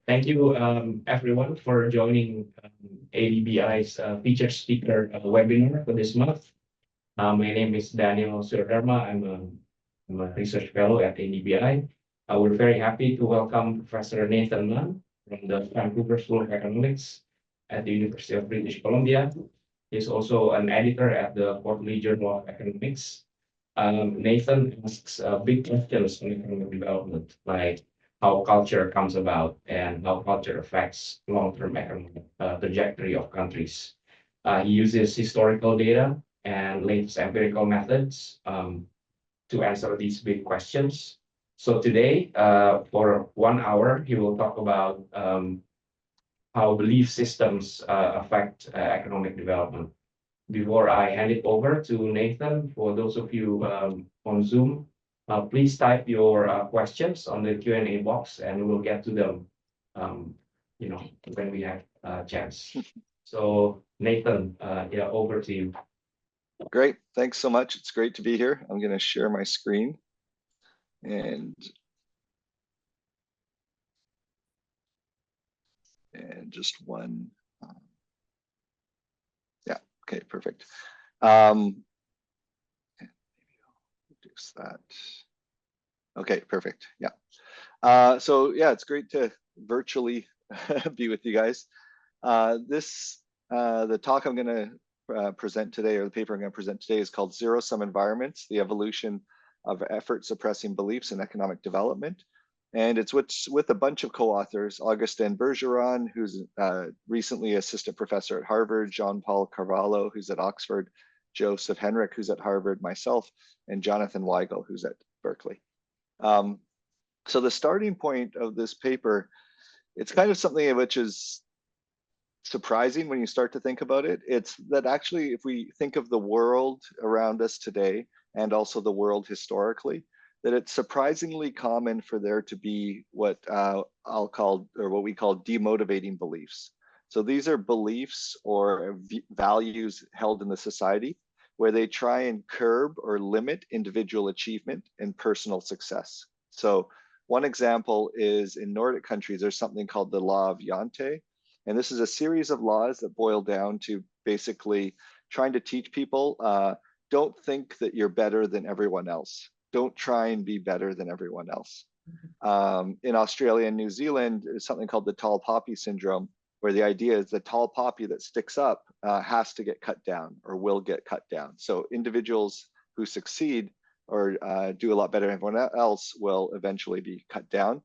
Thank you, everyone, for joining ADBI's featured speaker webinar for this month. My name is Daniel Suradharma. I'm a research fellow at ADBI. We're very happy to welcome Professor Nathan Nunn from the Vancouver School of Economics at the University of British Columbia. He's also an editor at the Quarterly Journal of Economics. Nathan asks big questions on economic development, like how culture comes about and how culture affects long-term economic trajectory of countries. He uses historical data and latest empirical methods to answer these big questions. So today, for 1 hour, he will talk about how belief systems affect economic development. Before I hand it over to Nathan, for those of you on Zoom, please type your questions on the Q&A box, and we'll get to them, when we have a chance. So Nathan, yeah, over to you. Great, thanks so much. It's great to be here. I'm going to share my screen and just one. Yeah, okay, perfect. Maybe I'll reduce that. Okay, perfect. Yeah. So yeah, it's great to virtually be with you guys. The talk I'm going to present today, or the paper I'm going to present today, is called Zero-Sum Environments: The Evolution of Effort Suppressing Beliefs in Economic Development. And it's with a bunch of co-authors: Augustin Bergeron, who's recently assistant professor at Harvard, Jean-Paul Carvalho, who's at Oxford, Joseph Henrich, who's at Harvard, myself, and Jonathan Weigel, who's at Berkeley. So the starting point of this paper, it's kind of something which is surprising when you start to think about it. It's that actually, if we think of the world around us today and also the world historically, that it's surprisingly common for there to be what I'll call, or what we call, demotivating beliefs. So these are beliefs or values held in the society where they try and curb or limit individual achievement and personal success. So one example is in Nordic countries, there's something called the law of Jante. And this is a series of laws that boil down to basically trying to teach people, don't think that you're better than everyone else. Don't try and be better than everyone else. In Australia and New Zealand, there's something called the tall poppy syndrome, where the idea is the tall poppy that sticks up has to get cut down or will get cut down. So individuals who succeed or do a lot better than everyone else will eventually be cut down.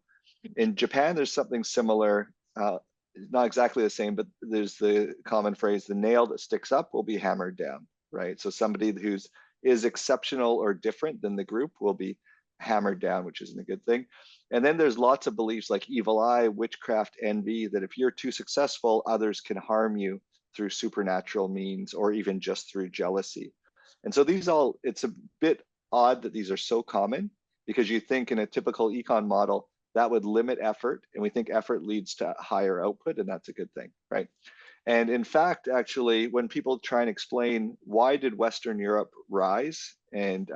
In Japan, there's something similar, not exactly the same, but there's the common phrase, the nail that sticks up will be hammered down, right? So somebody who's is exceptional or different than the group will be hammered down, which isn't a good thing. And then there's lots of beliefs like evil eye, witchcraft, envy, that if you're too successful, others can harm you through supernatural means or even just through jealousy. And so these all, it's a bit odd that these are so common, because you think in a typical econ model, that would limit effort, and we think effort leads to higher output, and that's a good thing, right? And in fact, actually, when people try and explain why did Western Europe rise and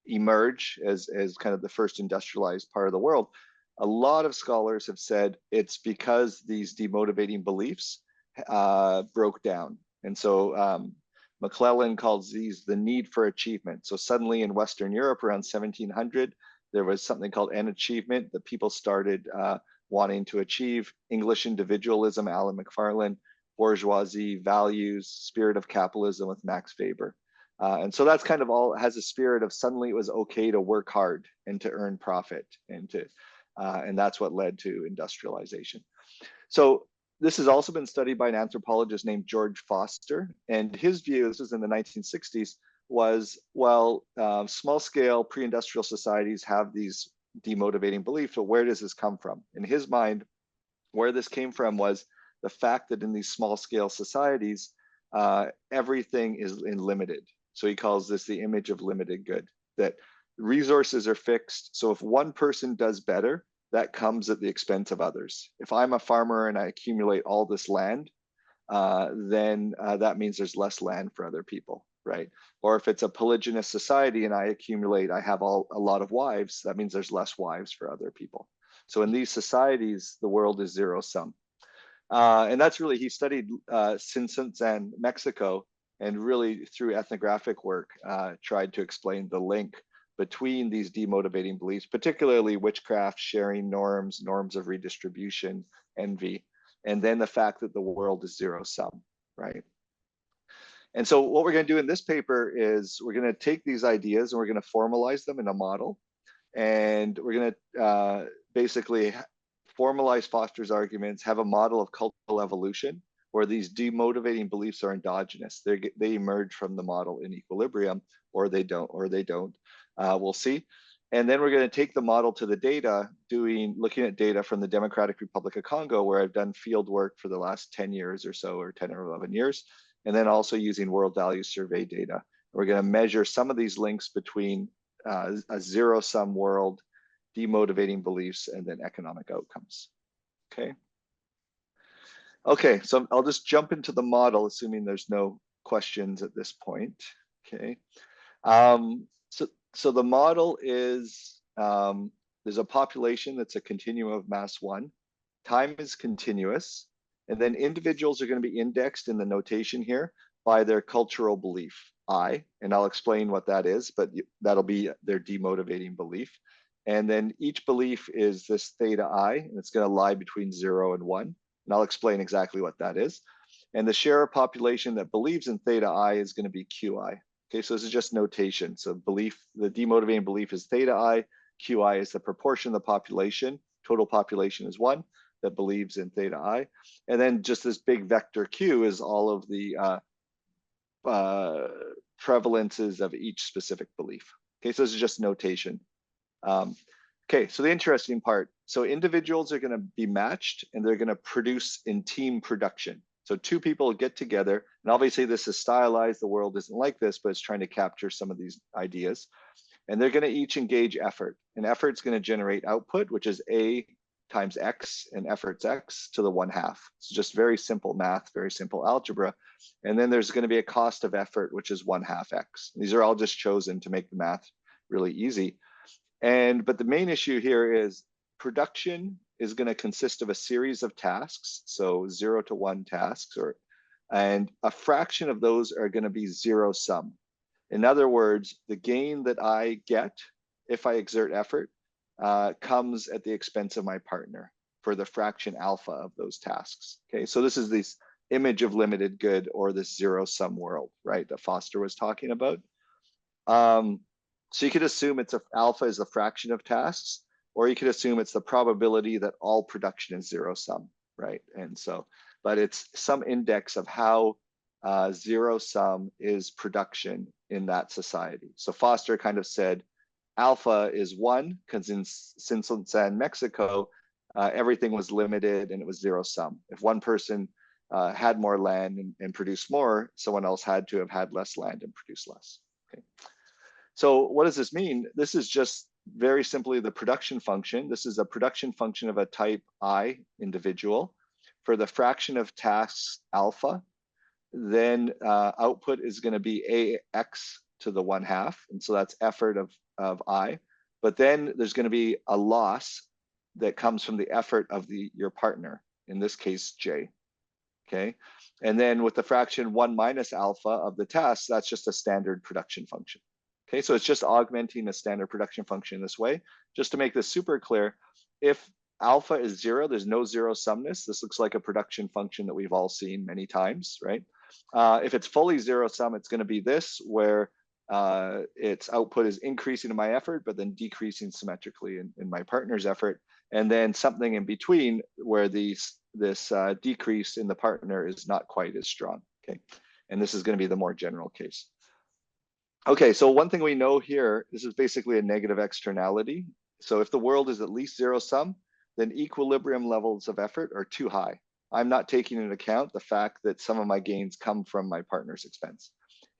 emerge as kind of the first industrialized part of the world, a lot of scholars have said it's because these demotivating beliefs broke down. And so McClellan calls these the need for achievement. So suddenly in Western Europe around 1700, there was something called an achievement that people started wanting to achieve: English individualism, Alan McFarlane; bourgeoisie, values, spirit of capitalism with Max Weber. And so that's kind of all has a spirit of suddenly it was okay to work hard and to earn profit, and that's what led to industrialization. So this has also been studied by an anthropologist named George Foster, and his view, this was in the 1960s, was, well, small-scale pre-industrial societies have these demotivating beliefs, but where does this come from? In his mind, where this came from was the fact that in these small-scale societies, everything is limited. So he calls this the image of limited good, that resources are fixed. So if one person does better, that comes at the expense of others. If I'm a farmer and I accumulate all this land, then that means there's less land for other people, right? Or if it's a polygynous society and I have a lot of wives, that means there's less wives for other people. So in these societies, the world is zero sum. And that's really, he studied Since and Mexico, and really through ethnographic work, tried to explain the link between these demotivating beliefs, particularly witchcraft, sharing norms, norms of redistribution, envy, and then the fact that the world is zero sum, right? And so what we're going to do in this paper is we're going to take these ideas and we're going to formalize them in a model. And we're going to basically formalize Foster's arguments, have a model of cultural evolution where these demotivating beliefs are endogenous. They emerge from the model in equilibrium, or they don't, we'll see. And then we're going to take the model to the data, looking at data from the Democratic Republic of Congo, where I've done field work for the last 10 years or so, or 10 or 11 years, and then also using World Values Survey data. We're going to measure some of these links between a zero-sum world, demotivating beliefs, and then economic outcomes. Okay. Okay, so I'll just jump into the model, assuming there's no questions at this point. Okay. So the model is, there's a population that's a continuum of mass 1. Time is continuous. And then individuals are going to be indexed in the notation here by their cultural belief, I, and I'll explain what that is, but that'll be their demotivating belief. And then each belief is this theta I, and it's going to lie between 0 and 1. And I'll explain exactly what that is. And the share of population that believes in theta I is going to be QI. Okay, so this is just notation. So the demotivating belief is theta I, QI is the proportion of the population, total population is 1, that believes in theta I. And then just this big vector Q is all of the prevalences of each specific belief. Okay, so this is just notation. Okay, so the interesting part. So individuals are going to be matched and they're going to produce in team production. So two people get together, and obviously this is stylized. The world isn't like this, but it's trying to capture some of these ideas. And they're going to each engage effort. And effort's going to generate output, which is A times X, and effort's X to the 1/2. It's just very simple math, very simple algebra. And then there's going to be a cost of effort, which is 1/2 X. These are all just chosen to make the math really easy. But the main issue here is production is going to consist of a series of tasks, so 0 to 1 tasks, and a fraction of those are going to be zero sum. In other words, the gain that I get if I exert effort comes at the expense of my partner for the fraction alpha of those tasks. Okay, so this is this image of limited good, or this zero sum world, right, that Foster was talking about. So you could assume alpha is a fraction of tasks, or you could assume it's the probability that all production is zero sum, right? And so, but it's some index of how zero sum is production in that society. So Foster kind of said alpha is 1, because in Since Mexico, everything was limited and it was zero sum. If one person had more land and produced more, someone else had to have had less land and produced less. Okay. So what does this mean? This is just very simply the production function. This is a production function of a type I individual for the fraction of tasks alpha. Then output is going to be AX to the 1/2. And so that's effort of I. But then there's going to be a loss that comes from the effort of your partner, in this case, J. Okay. And then with the fraction 1 minus alpha of the tasks, that's just a standard production function. Okay, so it's just augmenting a standard production function this way. Just to make this super clear, if alpha is 0, there's no zero sumness. This looks like a production function that we've all seen many times, right? If it's fully zero sum, it's going to be this, where its output is increasing in my effort, but then decreasing symmetrically in my partner's effort. And then something in between where this decrease in the partner is not quite as strong, okay? And this is going to be the more general case. Okay, so one thing we know here, this is basically a negative externality. So if the world is at least zero sum, then equilibrium levels of effort are too high. I'm not taking into account the fact that some of my gains come from my partner's expense.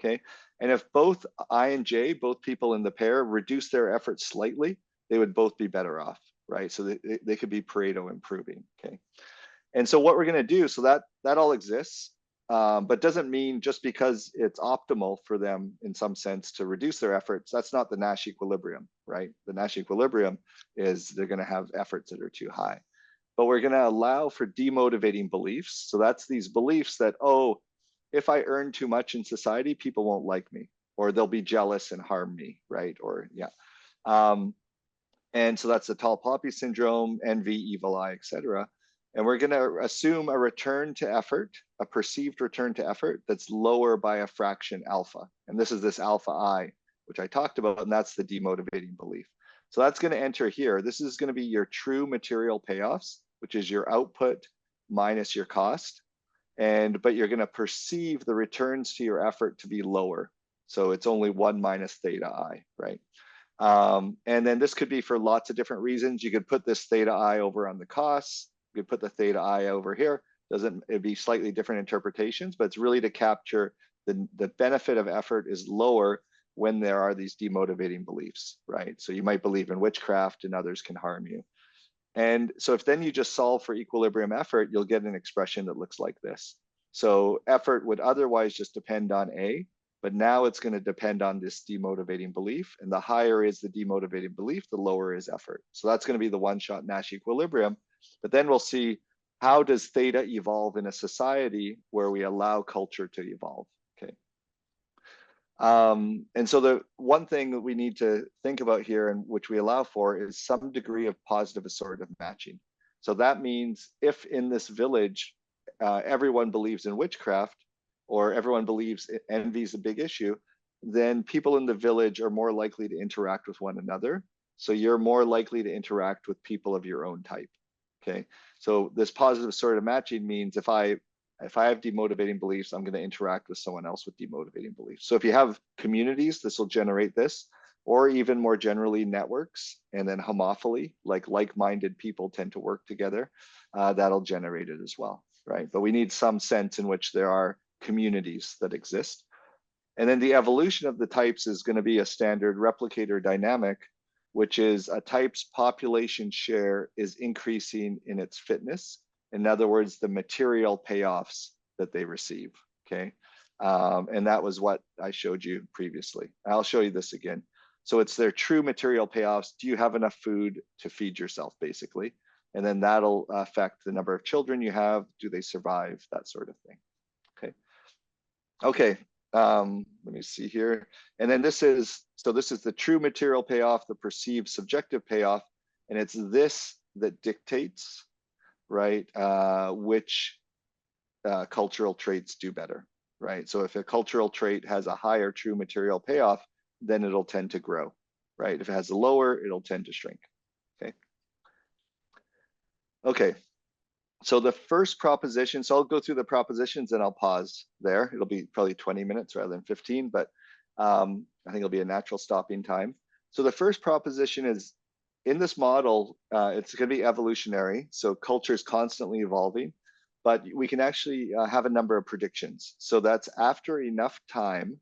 Okay, and if both I and J, both people in the pair, reduce their effort slightly, they would both be better off, right? So they could be Pareto improving, okay? And so what we're gonna do, so that all exists. but doesn't mean just because it's optimal for them in some sense to reduce their efforts, that's not the Nash equilibrium, right? The Nash equilibrium is they're going to have efforts that are too high. But we're going to allow for demotivating beliefs. So that's these beliefs that, oh, if I earn too much in society, people won't like me, or they'll be jealous and harm me, right? Or yeah. And so that's the tall poppy syndrome, envy, evil eye, etc. And we're going to assume a return to effort, a perceived return to effort that's lower by a fraction alpha. And this is this alpha I, which I talked about, and that's the demotivating belief. So that's going to enter here. This is going to be your true material payoffs, which is your output minus your cost. But you're going to perceive the returns to your effort to be lower. So it's only 1 minus theta I, right? And then this could be for lots of different reasons. You could put this theta I over on the costs. You could put the theta I over here. It'd be slightly different interpretations, but it's really to capture the benefit of effort is lower when there are these demotivating beliefs, right? So you might believe in witchcraft and others can harm you. And so if then you just solve for equilibrium effort, you'll get an expression that looks like this. So effort would otherwise just depend on A, but now it's going to depend on this demotivating belief. And the higher is the demotivating belief, the lower is effort. So that's going to be the one-shot Nash equilibrium. But then we'll see, how does theta evolve in a society where we allow culture to evolve? Okay. And so the one thing that we need to think about here, and which we allow for, is some degree of positive assortative matching. So that means if in this village, everyone believes in witchcraft, or everyone believes envy is a big issue, then people in the village are more likely to interact with one another. So you're more likely to interact with people of your own type. Okay. So this positive assortative matching means if I have demotivating beliefs, I'm going to interact with someone else with demotivating beliefs. So if you have communities, this will generate this, or even more generally networks, and then homophily, like-minded people tend to work together, that'll generate it as well, right? But we need some sense in which there are communities that exist. And then the evolution of the types is going to be a standard replicator dynamic, which is a type's population share is increasing in its fitness. In other words, the material payoffs that they receive, okay? And that was what I showed you previously. I'll show you this again. So it's their true material payoffs. Do you have enough food to feed yourself, basically? And then that'll affect the number of children you have. Do they survive? That sort of thing, okay? Okay, let me see here. And then this is the true material payoff, the perceived subjective payoff. And it's this that dictates, right, which cultural traits do better, right? So if a cultural trait has a higher true material payoff, then it'll tend to grow, right? If it has a lower, it'll tend to shrink, okay? Okay, so the first proposition, so I'll go through the propositions and I'll pause there. It'll be probably 20 minutes rather than 15, but I think it'll be a natural stopping time. So the first proposition is, in this model, it's going to be evolutionary. So culture is constantly evolving, but we can actually have a number of predictions. So that's after enough time,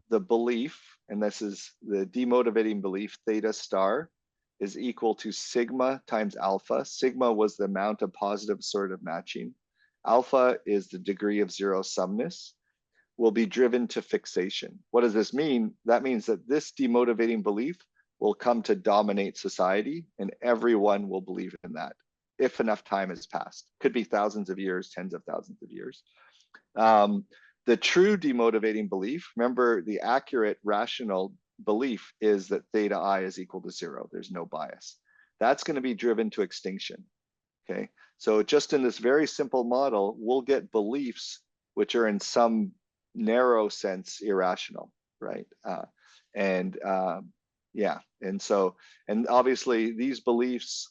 the belief, and this is the demotivating belief, theta star, is equal to sigma times alpha. Sigma was the amount of positive assortative matching. Alpha is the degree of zero sumness, will be driven to fixation. What does this mean? That means that this demotivating belief will come to dominate society, and everyone will believe in that if enough time has passed. Could be thousands of years, tens of thousands of years. The true demotivating belief, remember the accurate rational belief is that theta I is equal to 0. There's no bias. That's going to be driven to extinction, okay? So just in this very simple model, we'll get beliefs which are in some narrow sense irrational, right? Yeah, and obviously these beliefs,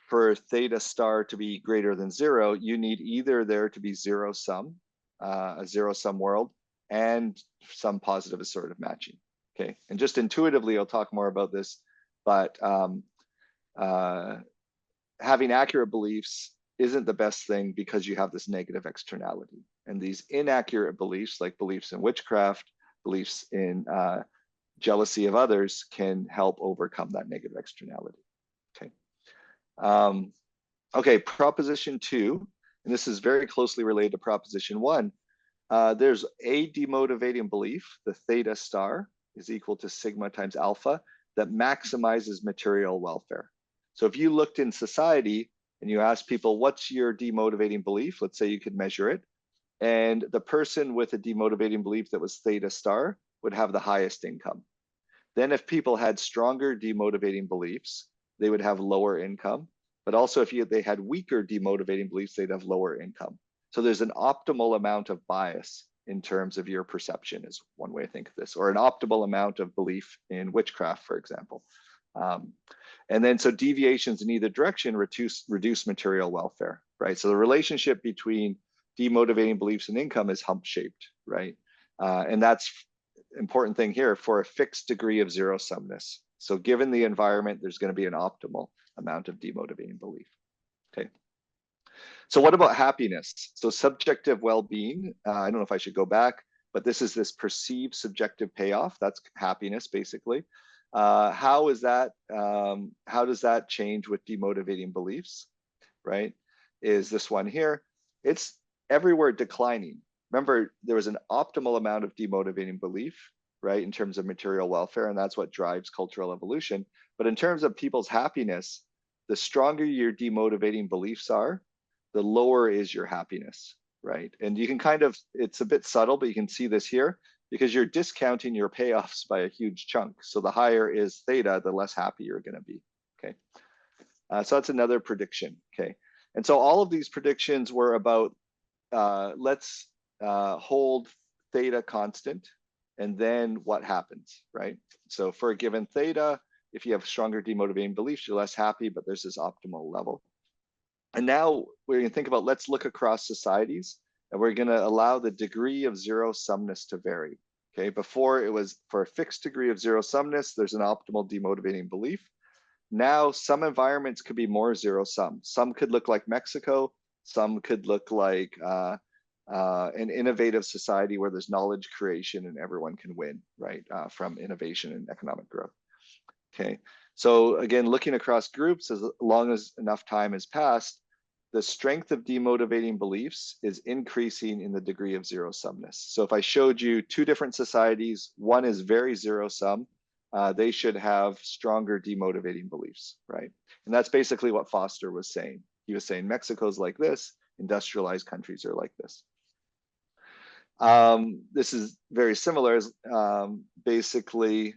for theta star to be greater than 0, you need either there to be zero sum, a zero sum world, and some positive assortative matching, okay? And just intuitively, I'll talk more about this, but having accurate beliefs isn't the best thing because you have this negative externality. And these inaccurate beliefs, like beliefs in witchcraft, beliefs in jealousy of others, can help overcome that negative externality, okay? Okay, proposition 2 and this is very closely related to proposition 1. There's a demotivating belief, the theta star is equal to sigma times alpha, that maximizes material welfare. So if you looked in society and you asked people, what's your demotivating belief? Let's say you could measure it. And the person with a demotivating belief that was theta star would have the highest income. Then if people had stronger demotivating beliefs, they would have lower income. But also if they had weaker demotivating beliefs, they'd have lower income. So there's an optimal amount of bias in terms of your perception is one way to think of this, or an optimal amount of belief in witchcraft, for example. And then so deviations in either direction reduce material welfare, right? So the relationship between demotivating beliefs and income is hump shaped, right? And that's important thing here for a fixed degree of zero sumness. So given the environment, there's going to be an optimal amount of demotivating belief. Okay. So what about happiness? So subjective well-being, I don't know if I should go back, but this perceived subjective payoff. That's happiness, basically. How does that change with demotivating beliefs, right? Is this one here. It's everywhere declining. Remember, there was an optimal amount of demotivating belief, right, in terms of material welfare, and that's what drives cultural evolution. But in terms of people's happiness, the stronger your demotivating beliefs are, the lower is your happiness, right? And you can kind of, it's a bit subtle, but you can see this here because you're discounting your payoffs by a huge chunk. So the higher is theta, the less happy you're going to be, okay? So that's another prediction, okay? And so all of these predictions were about, let's hold theta constant, and then what happens, right? So for a given theta, if you have stronger demotivating beliefs, you're less happy, but there's this optimal level. And now we're going to think about, let's look across societies, and we're going to allow the degree of zero sumness to vary. Okay, before it was for a fixed degree of zero sumness, there's an optimal demotivating belief. Now some environments could be more zero sum. Some could look like Mexico. Some could look like an innovative society where there's knowledge creation and everyone can win, right, from innovation and economic growth. Okay, so again, looking across groups, as long as enough time has passed, the strength of demotivating beliefs is increasing in the degree of zero sumness. So if I showed you two different societies, one is very zero sum, they should have stronger demotivating beliefs, right? And that's basically what Foster was saying. He was saying Mexico's like this, industrialized countries are like this. This is very similar, basically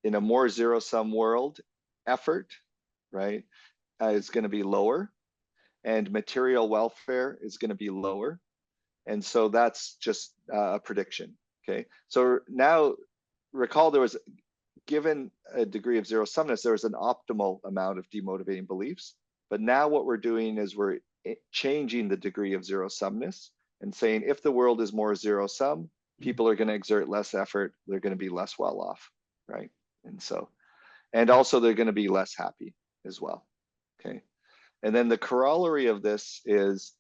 in a more zero sum world, effort, right, is going to be lower, and material welfare is going to be lower. And so that's just a prediction, okay? So now recall there was, given a degree of zero sumness, there was an optimal amount of demotivating beliefs. But now what we're doing is we're changing the degree of zero sumness and saying if the world is more zero sum, people are going to exert less effort, they're going to be less well off, right? And so, and also they're going to be less happy as well, okay? And then the corollary of this is,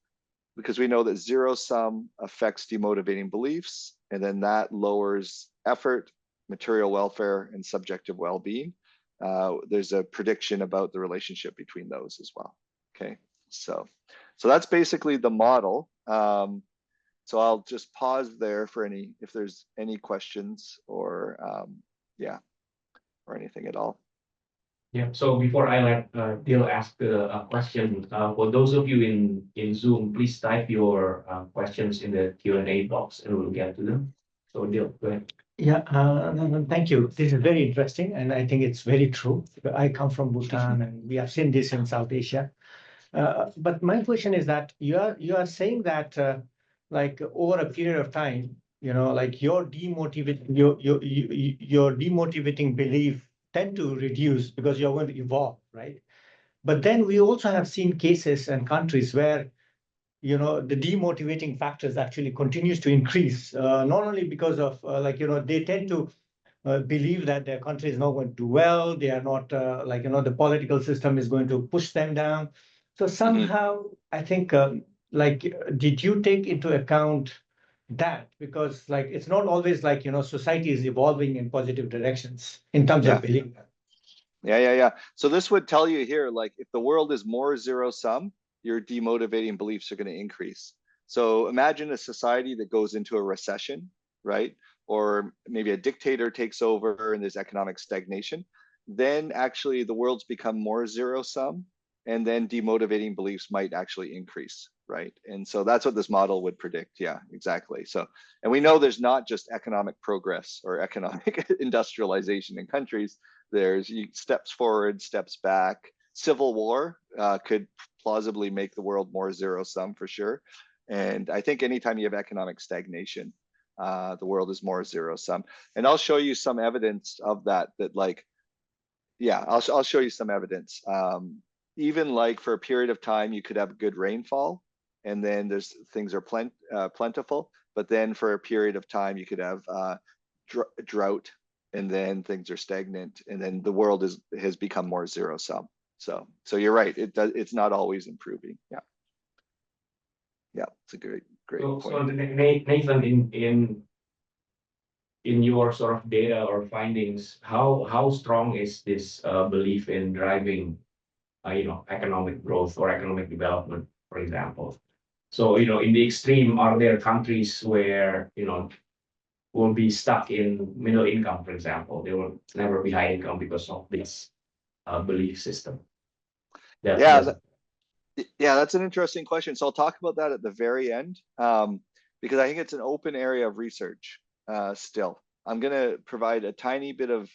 because we know that zero sum affects demotivating beliefs, and then that lowers effort, material welfare, and subjective well-being. There's a prediction about the relationship between those as well. Okay, so that's basically the model. So I'll just pause there for if there's any questions or yeah, or anything at all. Yeah, so before I let Dil ask a question, for those of you in Zoom, please type your questions in the Q&A box and we'll get to them. So Dil, go ahead. Yeah, thank you. This is very interesting, and I think it's very true. I come from Bhutan, and we have seen this in South Asia. But my question is that you are saying that like over a period of time, like your demotivating belief tend to reduce because you're going to evolve, right? But then we also have seen cases and countries where the demotivating factors actually continues to increase, not only because of they tend to believe that their country is not going to do well, they are not the political system is going to push them down. So somehow I think did you take into account that? Because it's not always society is evolving in positive directions in terms of belief. Yeah. So this would tell you here, like if the world is more zero sum, your demotivating beliefs are going to increase. So imagine a society that goes into a recession, right? Or maybe a dictator takes over and there's economic stagnation. Then actually the world's become more zero sum, and then demotivating beliefs might actually increase, right? And so that's what this model would predict. Yeah, exactly. So, and we know there's not just economic progress or economic industrialization in countries. There's steps forward, steps back. Civil war could plausibly make the world more zero sum for sure. And I think anytime you have economic stagnation, the world is more zero sum. And I'll show you some evidence of that. I'll show you some evidence. Even like for a period of time, you could have good rainfall, and then things are plentiful. But then for a period of time, you could have drought, and then things are stagnant, and then the world has become more zero sum. So you're right. It's not always improving. Yeah, it's a great point. So Nathan, in your sort of data or findings, how strong is this belief in driving, economic growth or economic development, for example? So, in the extreme, are there countries where, will be stuck in middle income, for example? They will never be high income because of this belief system. That's an interesting question. So I'll talk about that at the very end, because I think it's an open area of research still. I'm going to provide a tiny bit of,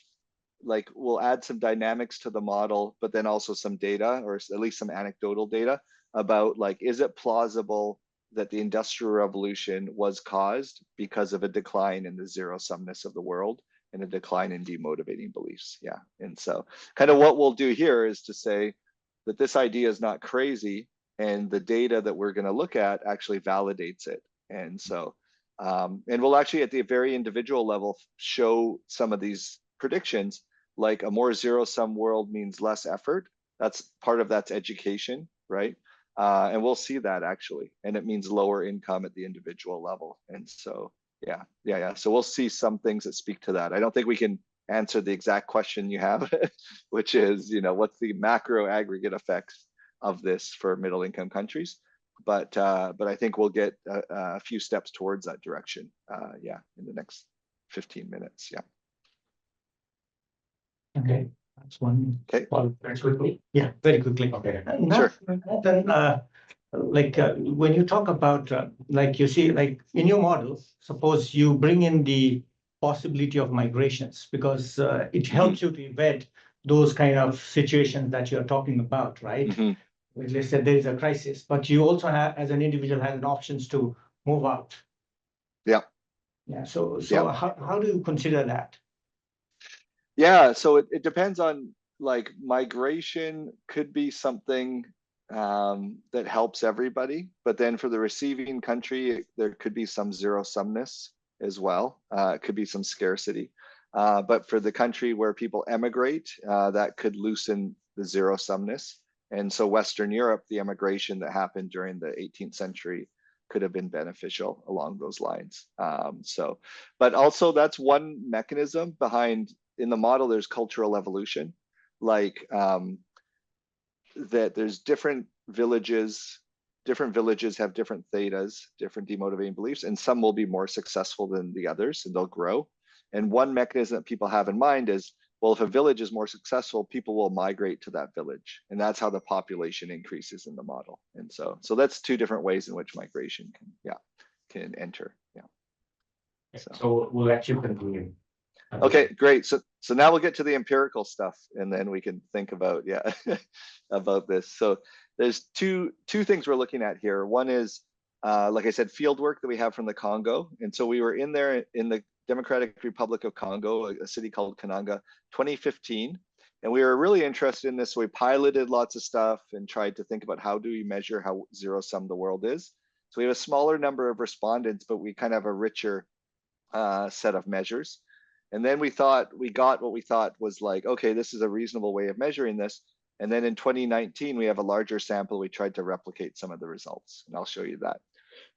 we'll add some dynamics to the model, but then also some data, or at least some anecdotal data about, is it plausible that the Industrial Revolution was caused because of a decline in the zero-sumness of the world and a decline in demotivating beliefs? Yeah. And so kind of what we'll do here is to say that this idea is not crazy, and the data that we're going to look at actually validates it. And so, and we'll actually at the very individual level show some of these predictions, like a more zero-sum world means less effort. That's education, right? And we'll see that actually, and it means lower income at the individual level. And so, yeah. So we'll see some things that speak to that. I don't think we can answer the exact question you have, which is, what's the macro aggregate effects of this for middle income countries? But I think we'll get a few steps towards that direction. In the next 15 minutes. Yeah. Okay, that's one. Okay. Well, very quickly. Yeah, very quickly. Okay. Sure. Then, when you talk about, you see, in your model, suppose you bring in the possibility of migrations, because it helps you to embed those kind of situations that you're talking about, right? Let's say there is a crisis, but you also have, as an individual, have an options to move out. Yeah. So how do you consider that? Yeah, so it depends on, migration could be something that helps everybody, but then for the receiving country, there could be some zero-sumness as well. It could be some scarcity. But for the country where people emigrate, that could loosen the zero-sumness. And so Western Europe, the emigration that happened during the 18th century could have been beneficial along those lines. But also that's one mechanism behind, in the model, there's cultural evolution, that there's different villages have different thetas, different demotivating beliefs, and some will be more successful than the others, and they'll grow. And one mechanism that people have in mind is, well, if a village is more successful, people will migrate to that village. And that's how the population increases in the model. And so that's two different ways in which migration can enter. Yeah. So we'll let you continue. Okay, great. So now we'll get to the empirical stuff, and then we can think about about this. So there's two things we're looking at here. One is, like I said, field work that we have from the Congo. And so we were in there in the Democratic Republic of Congo, a city called Kananga, 2015. And we were really interested in this. So we piloted lots of stuff and tried to think about how do we measure how zero-sum the world is. So we have a smaller number of respondents, but we kind of have a richer set of measures. And then we got what we thought was okay, this is a reasonable way of measuring this. And then in 2019, we have a larger sample. We tried to replicate some of the results, and I'll show you that.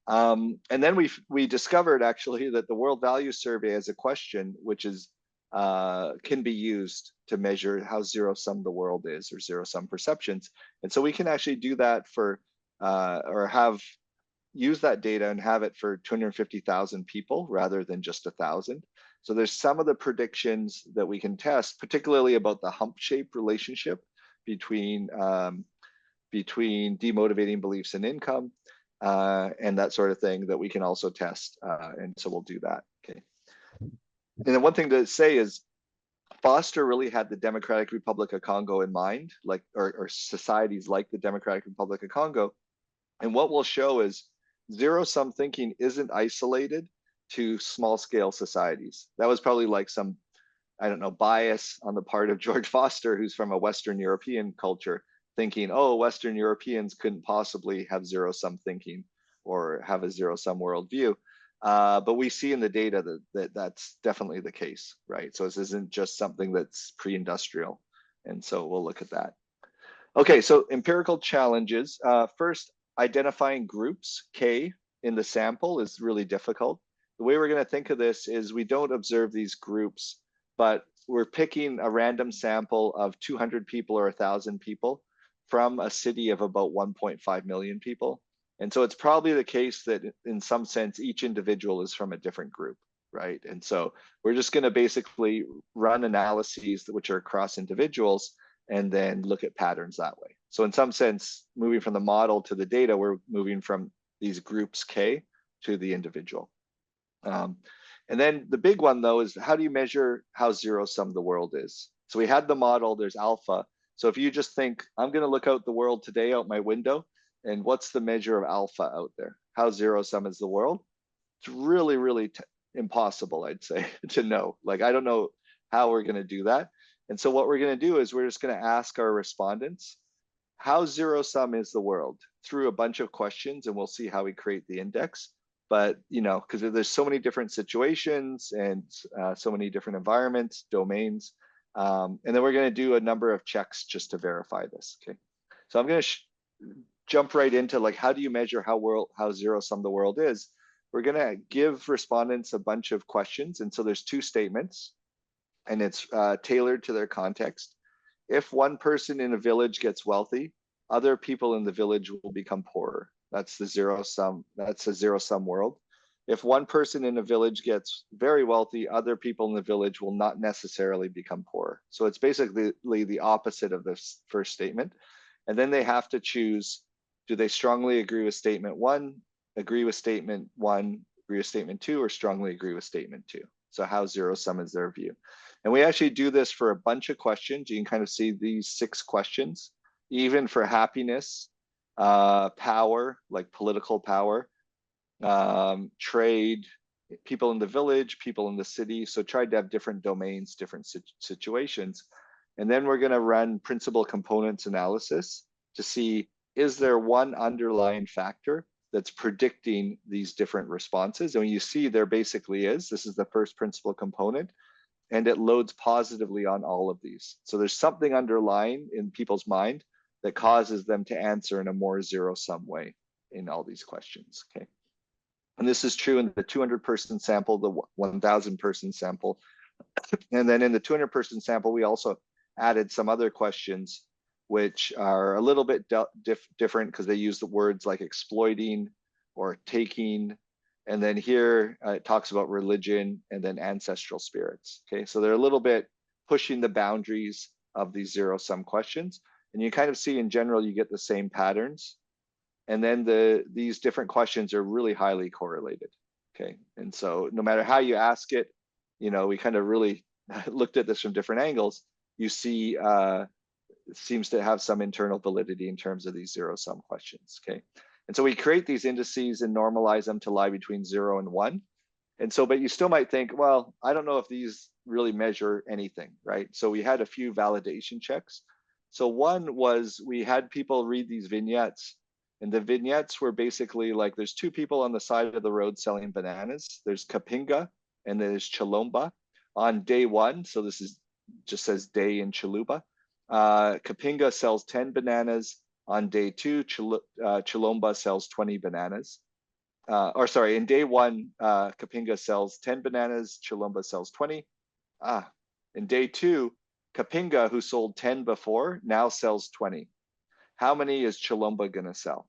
And then we discovered actually that the World Values Survey has a question which is can be used to measure how zero-sum the world is, or zero-sum perceptions. And so we can actually do that for or use that data and have it for 250,000 people rather than just 1,000. So there's some of the predictions that we can test, particularly about the hump shape relationship between demotivating beliefs and income, and that sort of thing that we can also test. And so we'll do that. Okay. And then one thing to say is Foster really had the Democratic Republic of Congo in mind, like or societies like the Democratic Republic of Congo. And what we'll show is zero-sum thinking isn't isolated to small-scale societies. That was probably like some, I don't know, bias on the part of George Foster, who's from a Western European culture, thinking, oh, Western Europeans couldn't possibly have zero-sum thinking or have a zero-sum worldview. But we see in the data that's definitely the case, right? So this isn't just something that's pre-industrial. And so we'll look at that. Okay, so empirical challenges. First, identifying groups, K, in the sample is really difficult. The way we're going to think of this is we don't observe these groups, but we're picking a random sample of 200 people or 1,000 people from a city of about 1.5 million people. And so it's probably the case that in some sense, each individual is from a different group, right? And so we're just going to basically run analyses which are across individuals and then look at patterns that way. So in some sense, moving from the model to the data, we're moving from these groups K to the individual. And then the big one though is how do you measure how zero-sum the world is? So we had the model, there's alpha. So if you just think, I'm gonna look out the world today out my window, and what's the measure of alpha out there? How zero-sum is the world? It's really, really impossible, I'd say, to know. Like, I don't know how we're gonna do that. And so what we're going to do is we're just going to ask our respondents, how zero-sum is the world, through a bunch of questions, and we'll see how we create the index. But, you know, because there's so many different situations and so many different environments, domains, and then we're going to do a number of checks just to verify this. Okay, so I'm going to jump right into like, how do you measure how zero-sum the world is? We're going to give respondents a bunch of questions, and so there's two statements. And it's tailored to their context. If one person in a village gets wealthy, other people in the village will become poorer. That's the zero-sum. That's a zero-sum world. If one person in a village gets very wealthy, other people in the village will not necessarily become poorer. So it's basically the opposite of this first statement. And then they have to choose, do they strongly agree with statement one, agree with statement one, agree with statement two, or strongly agree with statement two? So how zero-sum is their view? And we actually do this for a bunch of questions. You can kind of see these 6 questions, even for happiness, power, like political power, trade, people in the village, people in the city. So tried to have different domains, different situations. And then we're going to run principal components analysis to see, is there one underlying factor that's predicting these different responses? And when you see there basically is, this is the first principal component, and it loads positively on all of these. So there's something underlying in people's mind that causes them to answer in a more zero-sum way in all these questions, okay? And this is true in the 200-person sample, the 1,000-person sample. And then in the 200-person sample, we also added some other questions which are a little bit different because they use the words like exploiting or taking. And then here it talks about religion and then ancestral spirits. Okay, so they're a little bit pushing the boundaries of these zero-sum questions. And you kind of see in general, you get the same patterns. And then these different questions are really highly correlated. Okay, and so no matter how you ask it, you know, we kind of really looked at this from different angles. You see, it seems to have some internal validity in terms of these zero-sum questions. Okay. And so we create these indices and normalize them to lie between 0 and 1. And so, but you still might think, well, I don't know if these really measure anything, right? So we had a few validation checks. So one was we had people read these vignettes, and the vignettes were basically like, there's 2 people on the side of the road selling bananas. There's Kapinga and there's Chilomba on day 1. So this is just says day in Chiluba. Kapinga sells 10 bananas. On day 2, Chilomba sells 20 bananas. Or sorry, in day 1, Kapinga sells 10 bananas, Chilomba sells 20. In day 2, Kapinga, who sold 10 before, now sells 20. How many is Chilomba gonna sell?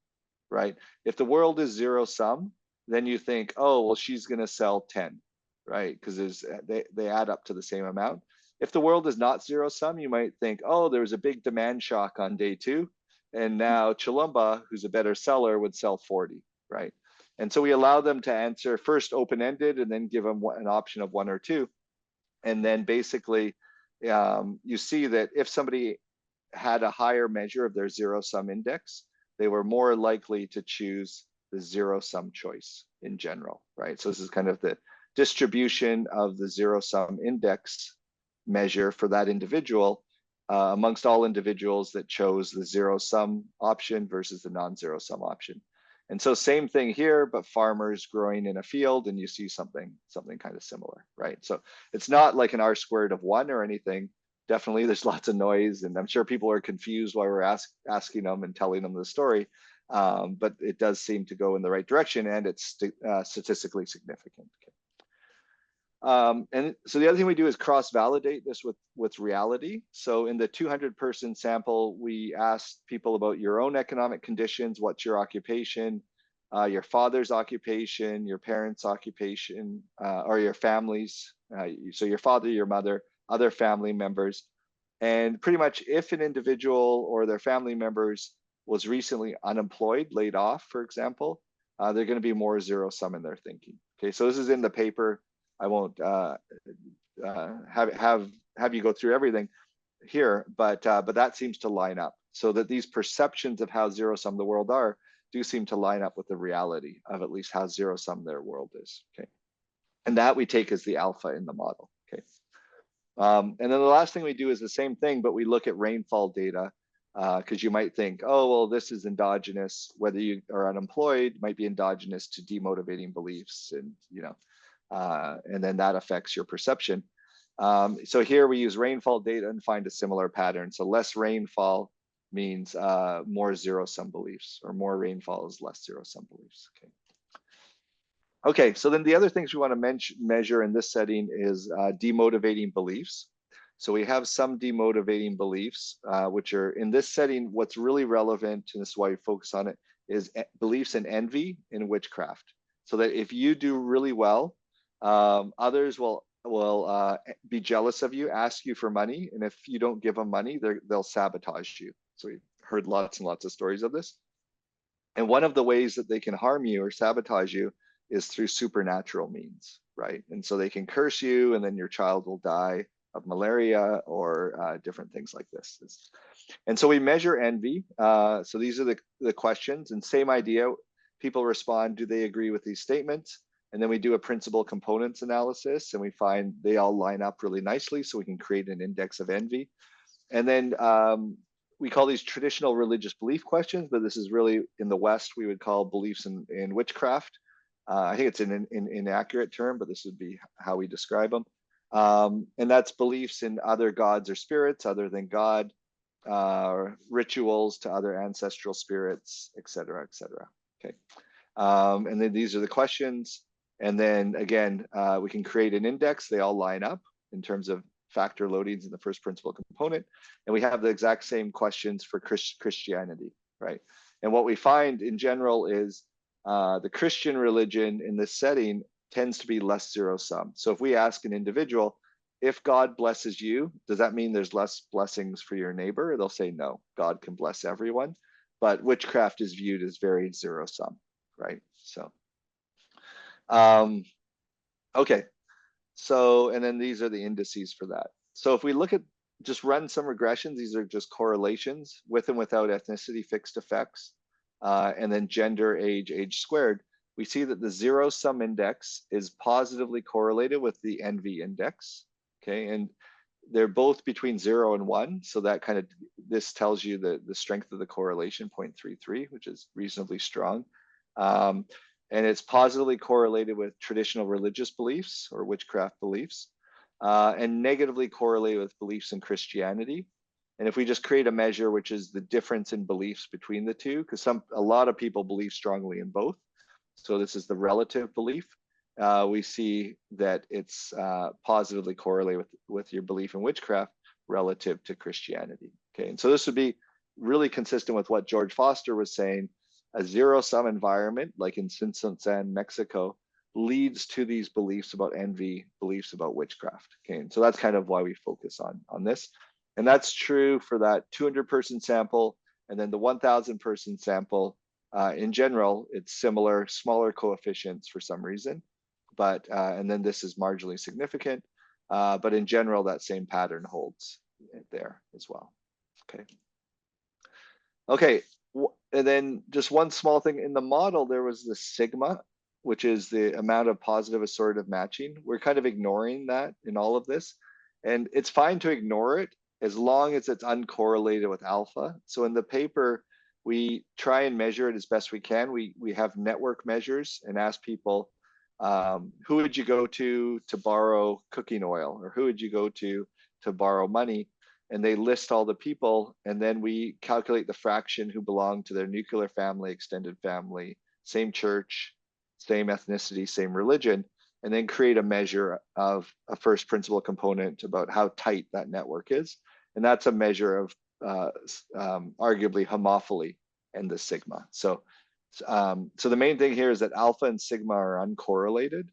right? If the world is zero sum, then you think, oh, well, she's going to sell 10, right? Because they add up to the same amount. If the world is not zero sum, you might think, oh, there was a big demand shock on day 2, and now Chilumba, who's a better seller, would sell 40, right? And so we allow them to answer first open-ended and then give them an option of 1 or 2. And then basically you see that if somebody had a higher measure of their zero sum index, they were more likely to choose the zero sum choice in general, right? So this is kind of the distribution of the zero sum index measure for that individual amongst all individuals that chose the zero sum option versus the non-zero sum option. And so same thing here, but farmers growing in a field, and you see something kind of similar, right? So it's not like an R squared of 1 or anything. Definitely there's lots of noise, and I'm sure people are confused while we're asking them and telling them the story, but it does seem to go in the right direction, and it's statistically significant. And so the other thing we do is cross-validate this with reality. So in the 200-person sample, we asked people about your own economic conditions, what's your occupation, your father's occupation, your parents' occupation, or your families. So your father, your mother, other family members. And pretty much if an individual or their family members was recently unemployed, laid off, for example, they're going to be more zero sum in their thinking. Okay, so this is in the paper. I won't have you go through everything here, but that seems to line up, so that these perceptions of how zero sum the world are do seem to line up with the reality of at least how zero sum their world is. Okay, and that we take as the alpha in the model. Okay, and then the last thing we do is the same thing, but we look at rainfall data, because you might think, oh, well, this is endogenous. Whether you are unemployed might be endogenous to demotivating beliefs, and and then that affects your perception. So here we use rainfall data and find a similar pattern. So less rainfall means more zero sum beliefs, or more rainfall is less zero sum beliefs. Okay. Okay, so then the other things we want to measure in this setting is demotivating beliefs. So we have some demotivating beliefs, which are in this setting, what's really relevant, and this is why we focus on it, is beliefs in envy and witchcraft. So that if you do really well, others will be jealous of you, ask you for money, and if you don't give them money, they'll sabotage you. So we've heard lots and lots of stories of this. And one of the ways that they can harm you or sabotage you is through supernatural means, right? And so they can curse you, and then your child will die of malaria or different things like this. And so we measure envy. So these are the questions, and same idea. People respond, do they agree with these statements? And then we do a principal components analysis, and we find they all line up really nicely, so we can create an index of envy. And then we call these traditional religious belief questions, but this is really, in the West, we would call beliefs in witchcraft. I think it's an inaccurate term, but this would be how we describe them. And that's beliefs in other gods or spirits other than God, rituals to other ancestral spirits, et cetera, et cetera. Okay. And then these are the questions. And then again, we can create an index. They all line up in terms of factor loadings in the first principal component. And we have the exact same questions for Christianity, right? And what we find in general is the Christian religion in this setting tends to be less zero sum. So if we ask an individual, if God blesses you, does that mean there's less blessings for your neighbor? They'll say no, God can bless everyone. But witchcraft is viewed as very zero sum, right? So, okay. So, and then these are the indices for that. So if we look at, just run some regressions, these are just correlations with and without ethnicity fixed effects, and then gender, age squared. We see that the zero sum index is positively correlated with the envy index, okay? And they're both between 0 and 1. So that kind of, this tells you the strength of the correlation, 0.33, which is reasonably strong. And it's positively correlated with traditional religious beliefs or witchcraft beliefs, and negatively correlated with beliefs in Christianity. And if we just create a measure, which is the difference in beliefs between the two, because a lot of people believe strongly in both. So this is the relative belief. We see that it's positively correlated with your belief in witchcraft relative to Christianity. Okay, and so this would be really consistent with what George Foster was saying, a zero-sum environment, like in Sinson, Mexico, leads to these beliefs about envy, beliefs about witchcraft. Okay, and so that's kind of why we focus on this. And that's true for that 200-person sample, and then the 1,000-person sample. In general, it's similar, smaller coefficients for some reason, but and then this is marginally significant, but in general, that same pattern holds there as well. Okay. Okay, and then just one small thing in the model, there was the sigma, which is the amount of positive assortative matching. We're kind of ignoring that in all of this, and it's fine to ignore it as long as it's uncorrelated with alpha. So in the paper, we try and measure it as best we can. We have network measures and ask people, who would you go to borrow cooking oil, or who would you go to borrow money? And they list all the people, and then we calculate the fraction who belong to their nuclear family, extended family, same church, same ethnicity, same religion, and then create a measure of a first principle component about how tight that network is. And that's a measure of arguably homophily and the sigma. So the main thing here is that alpha and sigma are uncorrelated,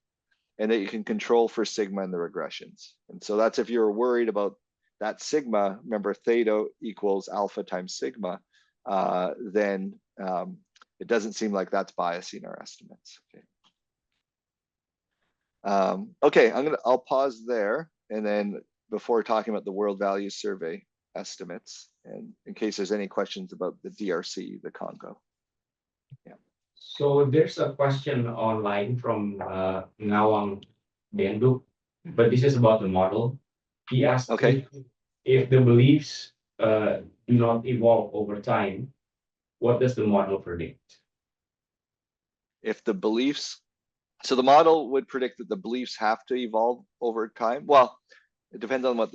and that you can control for sigma in the regressions. And so that's if you're worried about that sigma, remember theta equals alpha times sigma, then it doesn't seem like that's biasing our estimates. Okay, I'll pause there, and then before talking about the World Values Survey estimates, and in case there's any questions about the DRC, the Congo. Yeah. So there's a question online from Ngawang Bendu, but this is about the model. He asked, okay, if the beliefs do not evolve over time, what does the model predict? If the beliefs, so the model would predict that the beliefs have to evolve over time. Well, it depends on what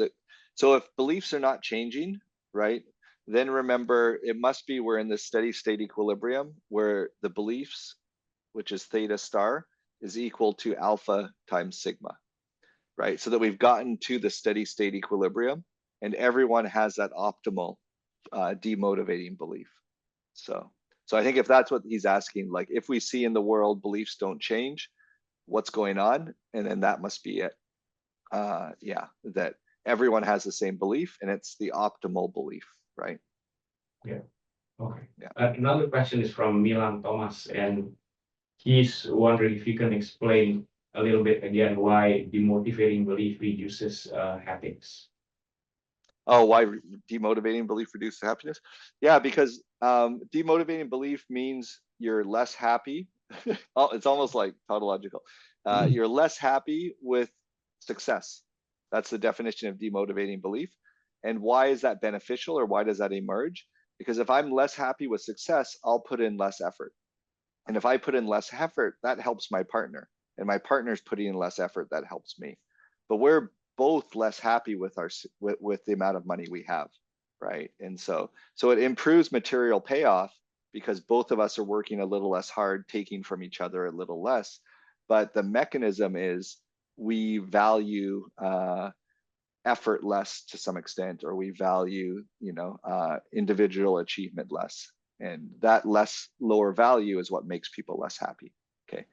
so if beliefs are not changing, right, then remember it must be we're in this steady state equilibrium where the beliefs, which is theta star, is equal to alpha times sigma, right? So that we've gotten to the steady state equilibrium, and everyone has that optimal demotivating belief. So I think if that's what he's asking, like if we see in the world beliefs don't change, what's going on? And then that must be it. Yeah, that everyone has the same belief, and it's the optimal belief, right? Yeah. Okay. Yeah. Another question is from Milan Thomas, and he's wondering if you can explain a little bit again why demotivating belief reduces happiness. Oh, why demotivating belief reduces happiness? Yeah, because demotivating belief means you're less happy. It's almost like tautological. You're less happy with success. That's the definition of demotivating belief. And why is that beneficial, or why does that emerge? Because if I'm less happy with success, I'll put in less effort. And if I put in less effort, that helps my partner. And my partner's putting in less effort, that helps me. But we're both less happy with with the amount of money we have, right? And so it improves material payoff because both of us are working a little less hard, taking from each other a little less. But the mechanism is we value effort less to some extent, or we value, individual achievement less. And that lower value is what makes people less happy. Okay.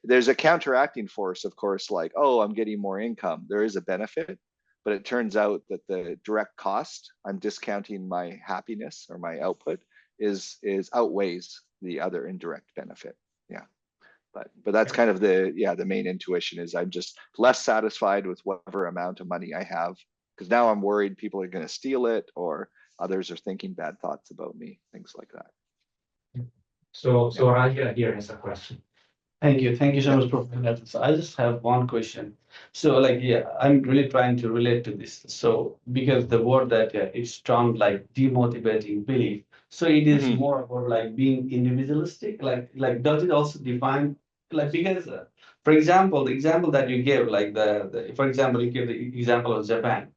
There's a counteracting force, of course, like, oh, I'm getting more income. There is a benefit, but it turns out that the direct cost, I'm discounting my happiness or my output, is outweighs the other indirect benefit. Yeah. But that's kind of the main intuition is I'm just less satisfied with whatever amount of money I have, because now I'm worried people are going to steal it, or others are thinking bad thoughts about me, things like that. So Raja here has a question. Thank you so much, Professor. So I just have one question. So I'm really trying to relate to this. So because the word that it's termed like demotivating belief, so it is more about like being individualistic. Like does it also define because for example, the example that you gave, like for example, you gave the example of Japan,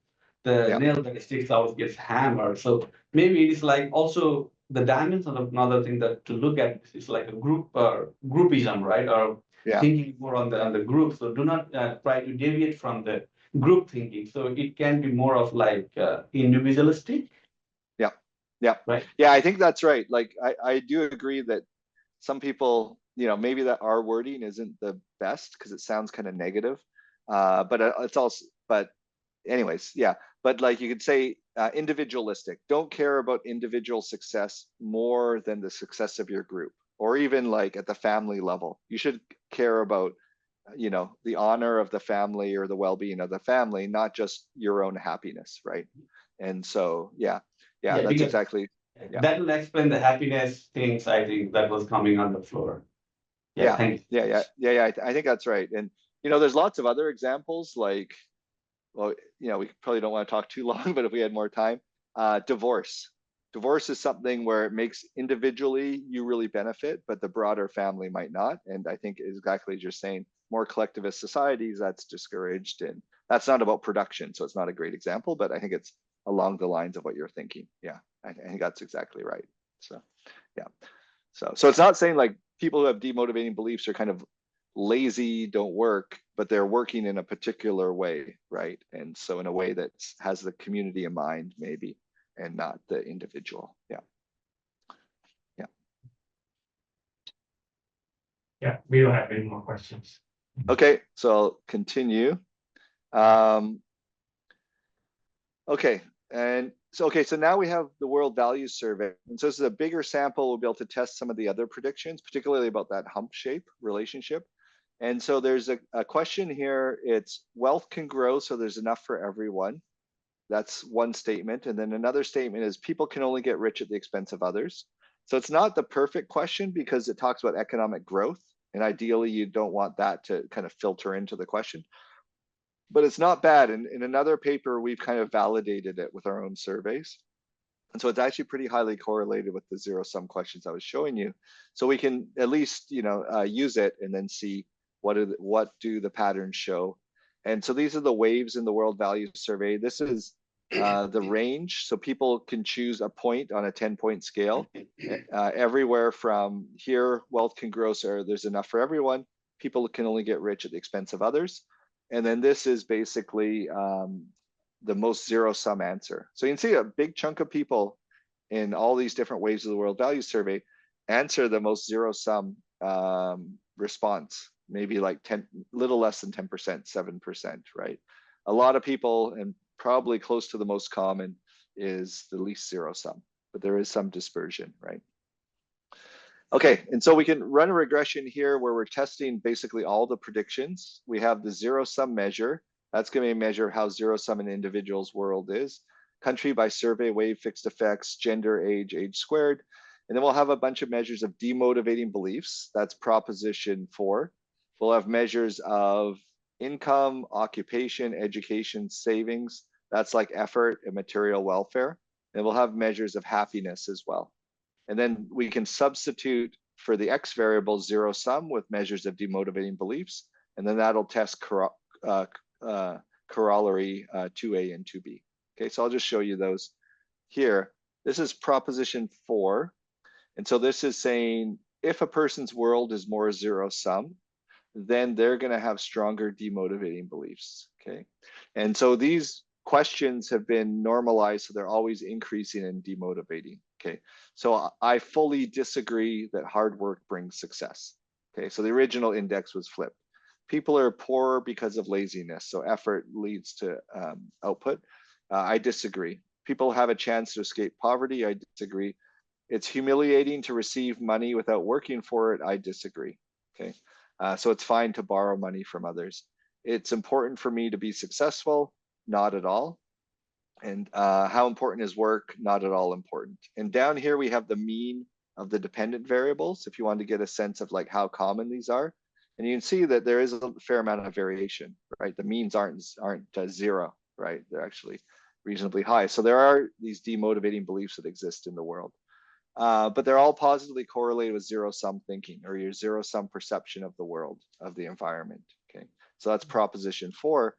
the nail that sticks out gets hammered. So maybe it is like also the dimension of another thing that to look at is like a groupism, right? Or thinking more on the group. So do not try to deviate from the group thinking. So it can be more of like individualistic. Yeah. Right. Yeah, I think that's right. Like, I do agree that some people, maybe that our wording isn't the best because it sounds kind of negative. But it's also, but anyways, yeah. But like you could say individualistic. Don't care about individual success more than the success of your group, or even like at the family level. You should care about, the honor of the family or the well-being of the family, not just your own happiness, right? And so, yeah, that's Because exactly. Yeah. that will explain the happiness things, I think, that was coming on the floor. Yeah, Thank you. I think that's right. And there's lots of other examples like, well, we probably don't want to talk too long, but if we had more time, divorce. Divorce is something where it makes individually you really benefit, but the broader family might not. And I think exactly as you're saying, more collectivist societies, that's discouraged. And that's not about production. So it's not a great example, but I think it's along the lines of what you're thinking. Yeah, I think that's exactly right. So, yeah. So it's not saying like people who have demotivating beliefs are kind of lazy, don't work, but they're working in a particular way, right? And so in a way that has the community in mind, maybe, and not the individual. Yeah. Yeah, we don't have any more questions. Okay, so I'll continue. Okay, so now we have the World Values Survey. And so this is a bigger sample. We'll be able to test some of the other predictions, particularly about that hump shape relationship. And so there's a question here. It's wealth can grow, so there's enough for everyone. That's one statement. And then another statement is people can only get rich at the expense of others. So it's not the perfect question because it talks about economic growth. And ideally, you don't want that to kind of filter into the question. But it's not bad. And in another paper, we've kind of validated it with our own surveys. And so it's actually pretty highly correlated with the zero-sum questions I was showing you. So we can at least, use it and then see what do the patterns show. And so these are the waves in the World Values Survey. This is the range. So people can choose a point on a 10-point scale. Everywhere from here, wealth can grow, so there's enough for everyone. People can only get rich at the expense of others. And then this is basically the most zero-sum answer. So you can see a big chunk of people in all these different waves of the World Values Survey answer the most zero-sum response, maybe like little less than 10%, 7%, right? A lot of people, and probably close to the most common, is the least zero-sum, but there is some dispersion, right? Okay, and so we can run a regression here where we're testing basically all the predictions. We have the zero-sum measure. That's going to be a measure of how zero-sum an individual's world is. Country by survey, wave, fixed effects, gender, age squared. And then we'll have a bunch of measures of demotivating beliefs. That's proposition 4. We'll have measures of income, occupation, education, savings. That's like effort and material welfare. And we'll have measures of happiness as well. And then we can substitute for the X variable zero-sum with measures of demotivating beliefs. And then that'll test corollary 2A and 2B. Okay, so I'll just show you those here. This is proposition 4. And so this is saying if a person's world is more zero-sum, then they're going to have stronger demotivating beliefs. Okay, and so these questions have been normalized, so they're always increasing and demotivating. Okay, so I fully disagree that hard work brings success. Okay, so the original index was flipped. People are poor because of laziness, so effort leads to output. I disagree. People have a chance to escape poverty. I disagree. It's humiliating to receive money without working for it. I disagree. Okay, so it's fine to borrow money from others. It's important for me to be successful. Not at all. And how important is work? Not at all important. And down here we have the mean of the dependent variables, if you want to get a sense of like how common these are. And you can see that there is a fair amount of variation, right? The means aren't 0, right? They're actually reasonably high. So there are these demotivating beliefs that exist in the world. But they're all positively correlated with zero-sum thinking, or your zero-sum perception of the world, of the environment. Okay, so that's proposition 4.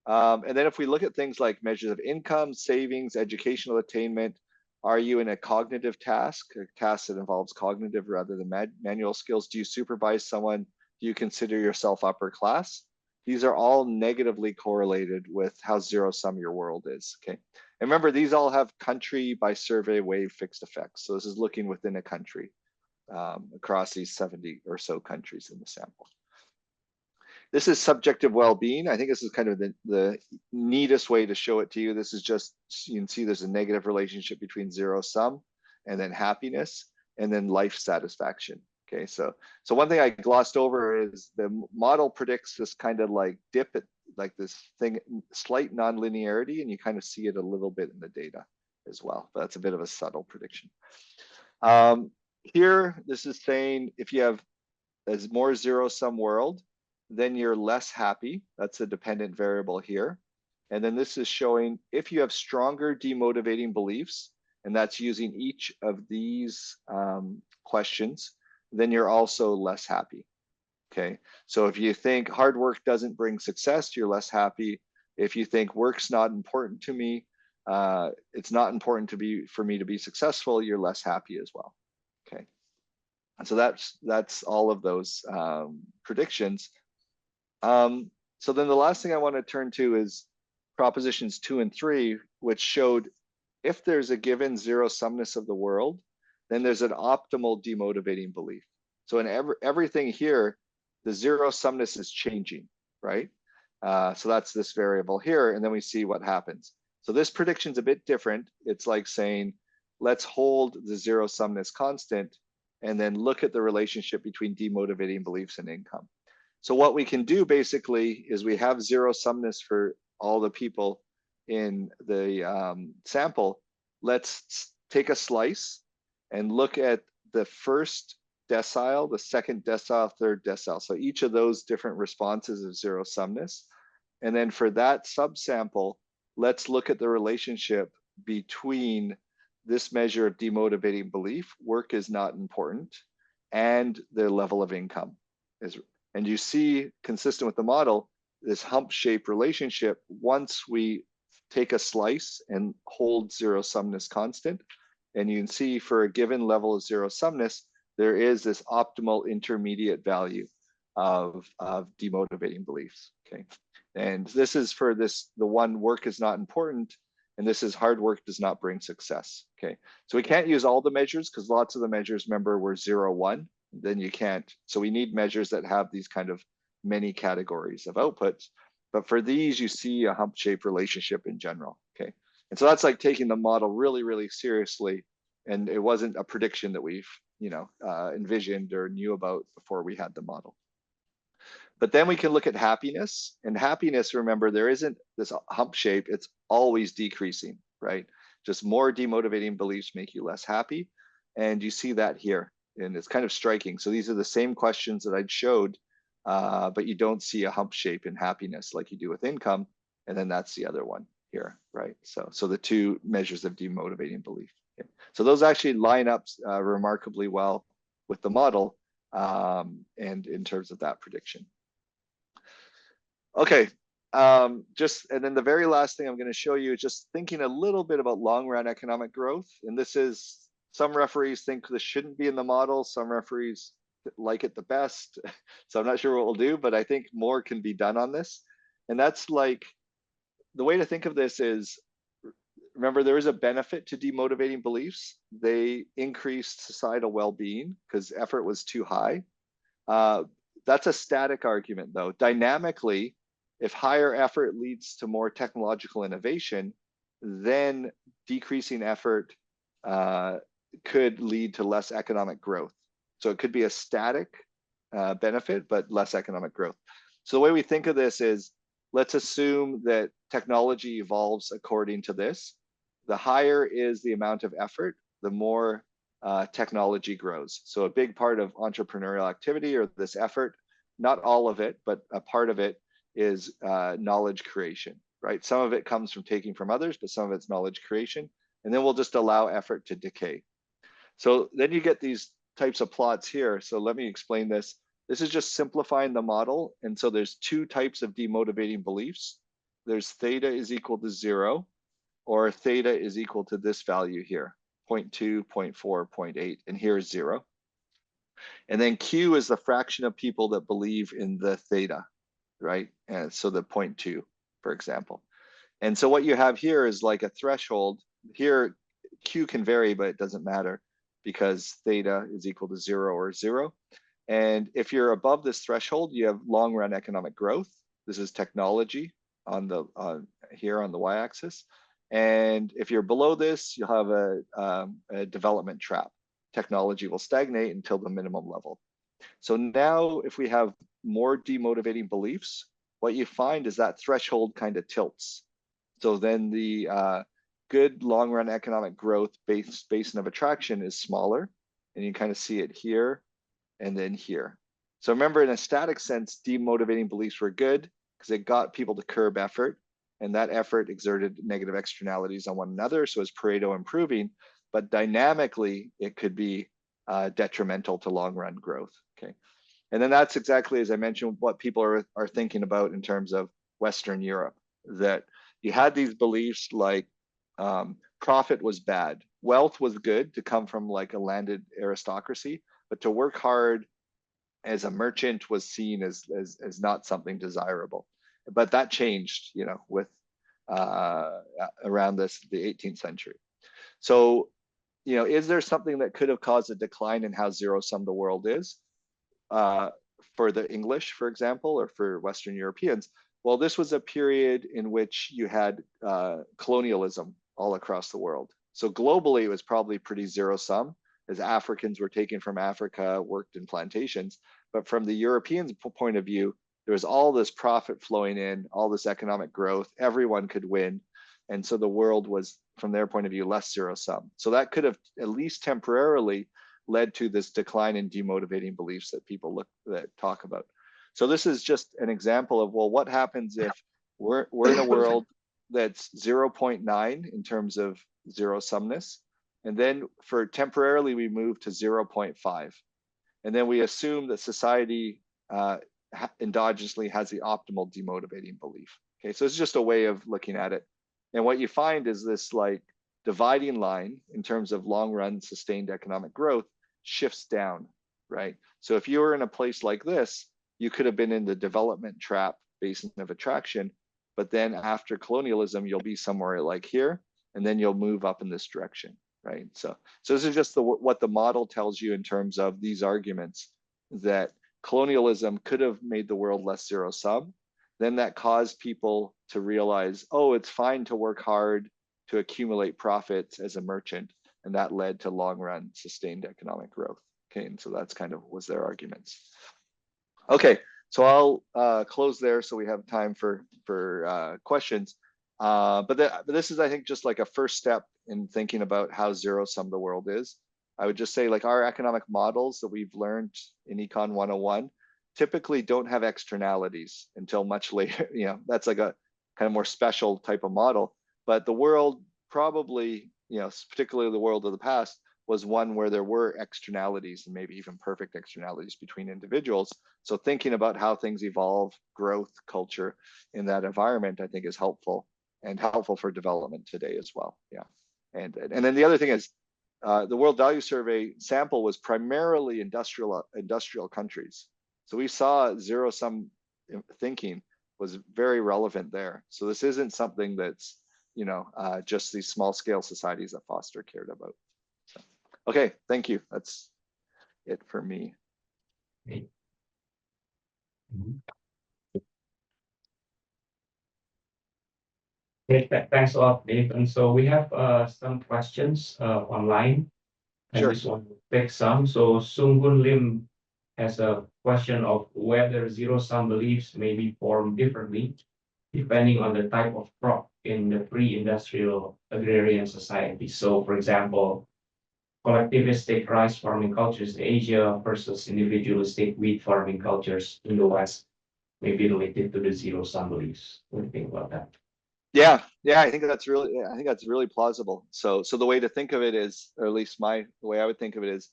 And then if we look at things like measures of income, savings, educational attainment, are you in a cognitive task, a task that involves cognitive rather than manual skills? Do you supervise someone? Do you consider yourself upper class? These are all negatively correlated with how zero-sum your world is. Okay, And remember, these all have country by survey wave fixed effects. So this is looking within a country across these 70 or so countries in the sample. This is subjective well-being. I think this is kind of the neatest way to show it to you. This is just, you can see there's a negative relationship between zero sum and then happiness and then life satisfaction. Okay, so one thing I glossed over is the model predicts this kind of like dip at like this thing, slight non-linearity, and you kind of see it a little bit in the data as well. But that's a bit of a subtle prediction. Here, this is saying if you have a more zero-sum world, then you're less happy. That's a dependent variable here. And then this is showing if you have stronger demotivating beliefs, and that's using each of these questions, then you're also less happy. Okay, so if you think hard work doesn't bring success, you're less happy. If you think work's not important to me, it's not important for me to be successful, you're less happy as well. Okay, and so that's all of those predictions. So then the last thing I want to turn to is propositions 2 and 3, which showed if there's a given zero sumness of the world, then there's an optimal demotivating belief. So in everything here, the zero sumness is changing, right? So that's this variable here, and then we see what happens. So this prediction's a bit different. It's like saying, let's hold the zero sumness constant and then look at the relationship between demotivating beliefs and income. So what we can do basically is we have zero sumness for all the people in the sample. Let's take a slice and look at the first decile, the second decile, third decile. So each of those different responses of zero sumness. And then for that subsample, let's look at the relationship between this measure of demotivating belief, work is not important, and the level of income. And you see, consistent with the model, this hump-shaped relationship once we take a slice and hold zero sumness constant. And you can see for a given level of zero sumness, there is this optimal intermediate value of demotivating beliefs. Okay, and this is for the one work is not important, and this is hard work does not bring success. Okay, so we can't use all the measures because lots of the measures, remember, were 0, 1. Then you can't. So we need measures that have these kind of many categories of outputs. But for these, you see a hump-shaped relationship in general. Okay, and so that's like taking the model really, really seriously. And it wasn't a prediction that we've envisioned or knew about before we had the model. But then we can look at happiness. And happiness, remember, there isn't this hump shape. It's always decreasing, right? Just more demotivating beliefs make you less happy. And you see that here. And it's kind of striking. So these are the same questions that I'd showed, but you don't see a hump shape in happiness like you do with income. And then that's the other one here, right? So the two measures of demotivating belief. Okay. So those actually line up remarkably well with the model and in terms of that prediction. Okay, and then the very last thing I'm going to show you is just thinking a little bit about long run economic growth. And this is, some referees think this shouldn't be in the model. Some referees like it the best. So I'm not sure what we'll do, but I think more can be done on this. And that's like, the way to think of this is, remember, there is a benefit to demotivating beliefs. They increased societal well-being because effort was too high. That's a static argument though. Dynamically, if higher effort leads to more technological innovation, then decreasing effort could lead to less economic growth. So it could be a static benefit, but less economic growth. So the way we think of this is, let's assume that technology evolves according to this. The higher is the amount of effort, the more technology grows. So a big part of entrepreneurial activity or this effort, not all of it, but a part of it is knowledge creation, right? Some of it comes from taking from others, but some of it's knowledge creation. And then we'll just allow effort to decay. So then you get these types of plots here. So let me explain this. This is just simplifying the model. And so there's two types of demotivating beliefs. There's theta is equal to 0, or theta is equal to this value here, 0.2, 0.4, 0.8, and here is 0. And then Q is the fraction of people that believe in the theta, right? And so the 0.2, for example. And so what you have here is like a threshold. Here, Q can vary, but it doesn't matter because theta is equal to 0 or 0. And if you're above this threshold, you have long run economic growth. This is technology on the here on the y-axis. And if you're below this, you'll have a development trap. Technology will stagnate until the minimum level. So now if we have more demotivating beliefs, what you find is that threshold kind of tilts. So then the good long run economic growth basin of attraction is smaller, and you kind of see it here and then here. So remember, in a static sense, demotivating beliefs were good because it got people to curb effort, and that effort exerted negative externalities on one another. So is Pareto improving, but dynamically it could be detrimental to long run growth. Okay, and then that's exactly, as I mentioned, what people are thinking about in terms of Western Europe, that you had these beliefs like profit was bad, wealth was good to come from like a landed aristocracy, but to work hard as a merchant was seen as not something desirable. But that changed, you know, with around the 18th century. So, you know, is there something that could have caused a decline in how zero sum the world is for the English, for example, or for Western Europeans? Well, this was a period in which you had colonialism all across the world. So globally, it was probably pretty zero sum, as Africans were taken from Africa, worked in plantations. But from the Europeans' point of view, there was all this profit flowing in, all this economic growth, everyone could win. And so the world was, from their point of view, less zero sum. So that could have at least temporarily led to this decline in demotivating beliefs that people talk about. So this is just an example of, well, what happens if we're in a world that's 0.9 in terms of zero sumness, and then for temporarily we move to 0.5, and then we assume that society endogenously has the optimal demotivating belief. Okay, so it's just a way of looking at it. And what you find is this like dividing line in terms of long run sustained economic growth shifts down, right? So if you were in a place like this, you could have been in the development trap basin of attraction, but then after colonialism, you'll be somewhere like here, and then you'll move up in this direction, right? So this is just what the model tells you in terms of these arguments, that colonialism could have made the world less zero sum. Then that caused people to realize, oh, it's fine to work hard to accumulate profits as a merchant, and that led to long run sustained economic growth. Okay, and so that's kind of was their arguments. Okay, so I'll close there so we have time for questions. But this is, I think, just like a first step in thinking about how zero sum the world is. I would just say, like, our economic models that we've learned in Econ 101 typically don't have externalities until much later. You know, that's like a kind of more special type of model. But the world probably, you know, particularly the world of the past, was one where there were externalities and maybe even perfect externalities between individuals. So thinking about how things evolve, growth, culture in that environment, I think is helpful, and helpful for development today as well. Yeah. And then the other thing is, the World Value Survey sample was primarily industrial countries. So we saw zero sum thinking was very relevant there. So this isn't something that's, you know, just these small scale societies that Foster cared about. So, okay, thank you. That's it for me. Okay. Great, thanks a lot, Dave. And so we have some questions online. I Sure. just want to pick some. So Sungun Lim has a question of whether zero sum beliefs may be formed differently depending on the type of crop in the pre-industrial agrarian society. So, for example, collectivistic rice farming cultures in Asia versus individualistic wheat farming cultures in the West may be related to the zero sum beliefs. What do you think about that? Yeah, I think that's really plausible. So the way to think of it is, or at least the way I would think of it is,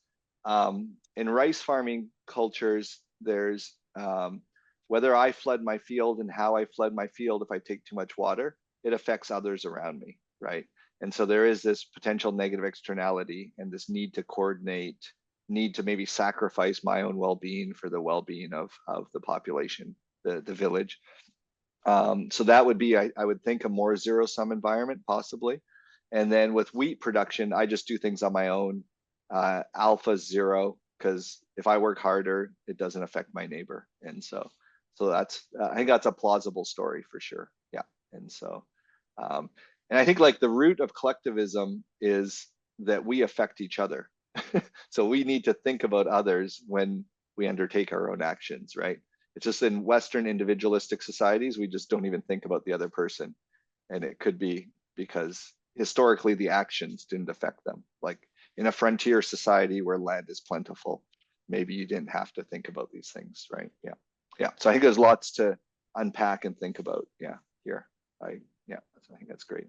in rice farming cultures, there's whether I flood my field and how I flood my field, if I take too much water, it affects others around me, right? And so there is this potential negative externality and this need to coordinate, need to maybe sacrifice my own well-being for the well-being of the population, the village. So that would be, I would think, a more zero-sum environment possibly. And then with wheat production, I just do things on my own. Alpha 0, because if I work harder, it doesn't affect my neighbor. And so that's, I think that's a plausible story for sure. Yeah. And so, and I think like the root of collectivism is that we affect each other. So we need to think about others when we undertake our own actions, right? It's just in Western individualistic societies, we just don't even think about the other person. And it could be because historically the actions didn't affect them. Like in a frontier society where land is plentiful, maybe you didn't have to think about these things, right? Yeah. Yeah. So I think there's lots to unpack and think about. Yeah. Here. Yeah, I think that's great.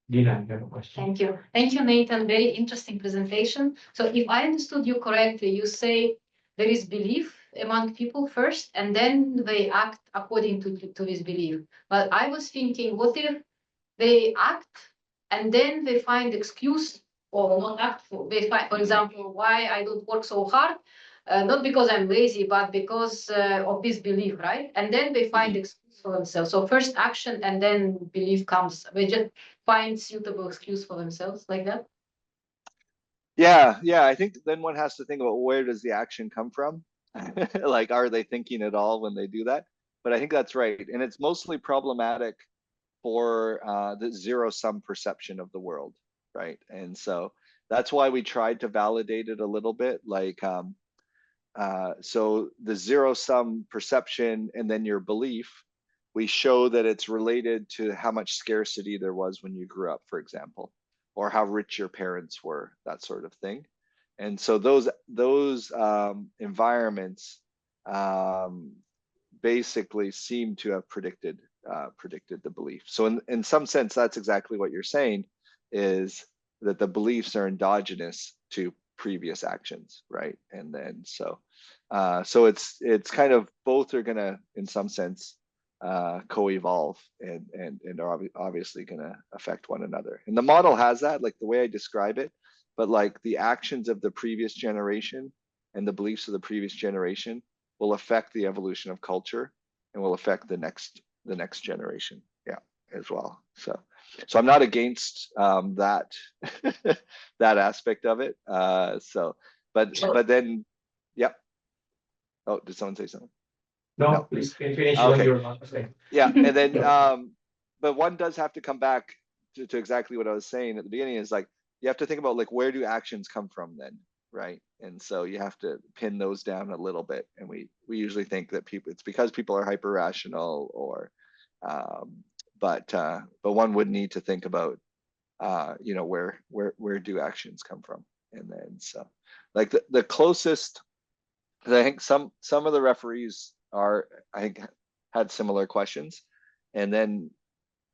Dina, you have a question? Thank you. Thank you, Nathan. Very interesting presentation. So if I understood you correctly, you say there is belief among people first, and then they act according to this belief. But I was thinking, what if they act and then they find excuse or not act for, they find, for example, why I don't work so hard, not because I'm lazy, but because of this belief, right? And then they find excuse for themselves. So first action and then belief comes. They just find suitable excuse for themselves like that. Yeah, yeah. I think then one has to think about where does the action come from? Like, are they thinking at all when they do that? But I think that's right. And it's mostly problematic for the zero-sum perception of the world, right? And so that's why we tried to validate it a little bit. Like, so the zero-sum perception and then your belief, we show that it's related to how much scarcity there was when you grew up, for example, or how rich your parents were, that sort of thing. And so those environments basically seem to have predicted the belief. So in some sense, that's exactly what you're saying, is that the beliefs are endogenous to previous actions, right? And then so it's kind of both are gonna, in some sense, co-evolve and are obviously gonna affect one another. And the model has that, like the way I describe it, but like the actions of the previous generation and the beliefs of the previous generation will affect the evolution of culture and will affect the next generation, yeah, as well. So I'm not against that that aspect of it. But then, yeah. Oh, did someone say something? No, please finish Okay. what you were about to say. Yeah, and then but one does have to come back to exactly what I was saying at the beginning, is like you have to think about like where do actions come from then, right? And so you have to pin those down a little bit. And we usually think that it's because people are hyper rational, or but one would need to think about you know, where do actions come from? And then so like the closest, I think some of the referees are, I think, had similar questions. And then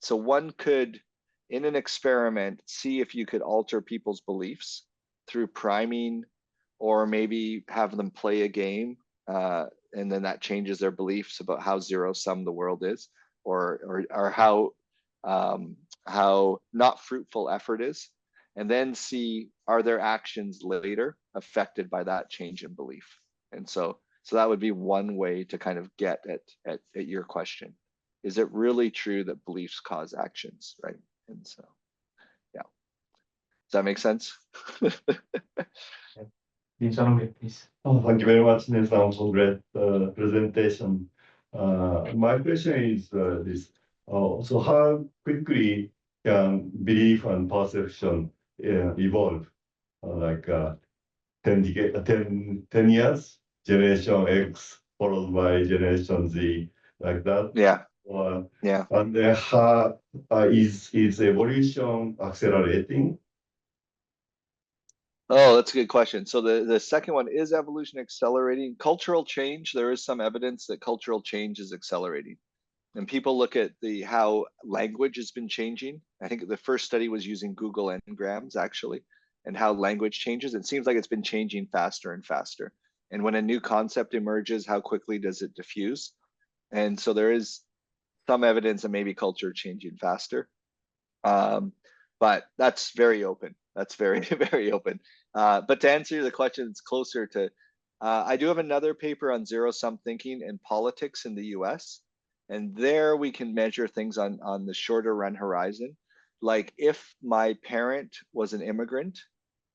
so one could, in an experiment, see if you could alter people's beliefs through priming, or maybe have them play a game, and then that changes their beliefs about how zero-sum the world is, or how not fruitful effort is, and then see, are their actions later affected by that change in belief? And so that would be one way to kind of get at your question. Is it really true that beliefs cause actions, right? And so, yeah. Does that make sense? Please. Oh, thank you very much, Nathan, for great presentation. My question is this. So how quickly can belief and perception evolve? Like 10 years, Generation X followed by Generation Z, like that? Yeah. Yeah. And how is evolution accelerating? Oh, that's a good question. So the second one, is evolution accelerating? Cultural change, there is some evidence that cultural change is accelerating. And people look at how language has been changing. I think the first study was using Google Ngrams, actually, and how language changes. It seems like it's been changing faster and faster. And when a new concept emerges, how quickly does it diffuse? And so there is some evidence that maybe culture changing faster. But that's very open. That's very, very open. But to answer the question, it's closer to, I do have another paper on zero-sum thinking and politics in the US. And there we can measure things on the shorter run horizon. Like if my parent was an immigrant,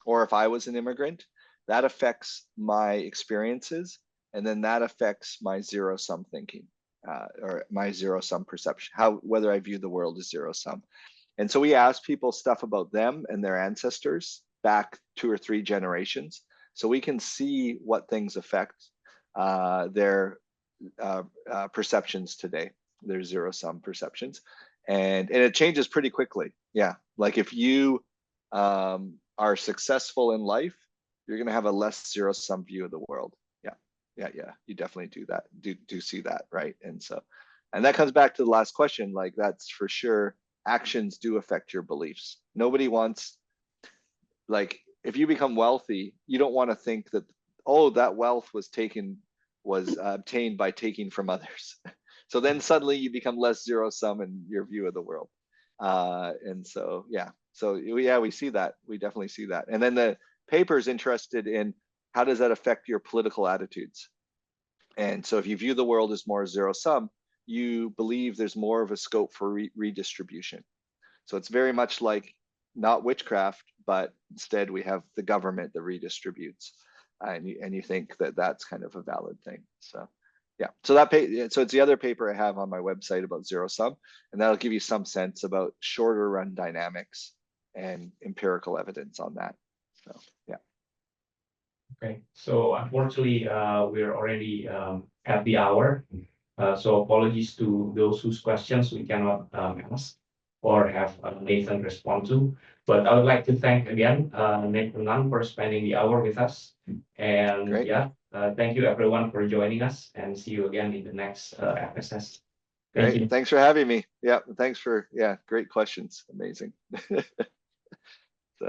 or if I was an immigrant, that affects my experiences. And then that affects my zero sum thinking, or my zero sum perception, whether I view the world as zero sum. And so we ask people stuff about them and their ancestors back 2 or 3 generations, so we can see what things affect their perceptions today, their zero sum perceptions, and it changes pretty quickly. Yeah, like if you are successful in life, you're going to have a less zero sum view of the world. Yeah, you definitely do that. Do see that, right? And so, and that comes back to the last question. Like that's for sure. Actions do affect your beliefs. Nobody wants, like, if you become wealthy, you don't want to think that, oh, that wealth was obtained by taking from others. So then suddenly you become less zero sum in your view of the world. And so, yeah, we see that. We definitely see that. And then the paper is interested in how does that affect your political attitudes? And so if you view the world as more zero sum, you believe there's more of a scope for redistribution. So it's very much like not witchcraft, but instead we have the government that redistributes, and you think that that's kind of a valid thing. So yeah, so so it's the other paper I have on my website about zero sum, and that'll give you some sense about shorter run dynamics and empirical evidence on that. So yeah. Okay, so unfortunately, we're already at the hour. So apologies to those whose questions we cannot ask or have Nathan respond to. But I would like to thank again Nathan Nunn for spending the hour with us. And Great. yeah, thank you everyone for joining us, and see you again in the next FSS. Thank you. Great. Thanks for having me. Yeah, thanks for, yeah, great questions. Amazing.